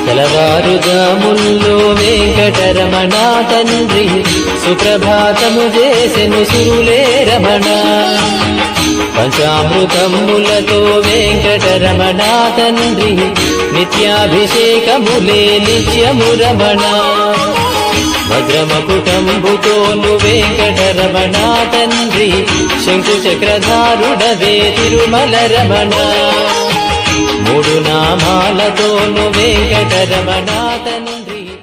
తెలవారుజాముల్లో వెంకటరమణ తండ్రి సుప్రభాతము చేసెను సురులే రమణ. పంచామృతములతో వెంకటరమణ తండ్రి నిత్యాభిషేకములే నిత్యము రమణ. భద్రమకుటంబుతోను వెంకటరమణ తండ్రి శంకు చక్రధారుడవే తిరుమల రమణ. మూడు నామాలతోను వెంకటరమణ తండ్రి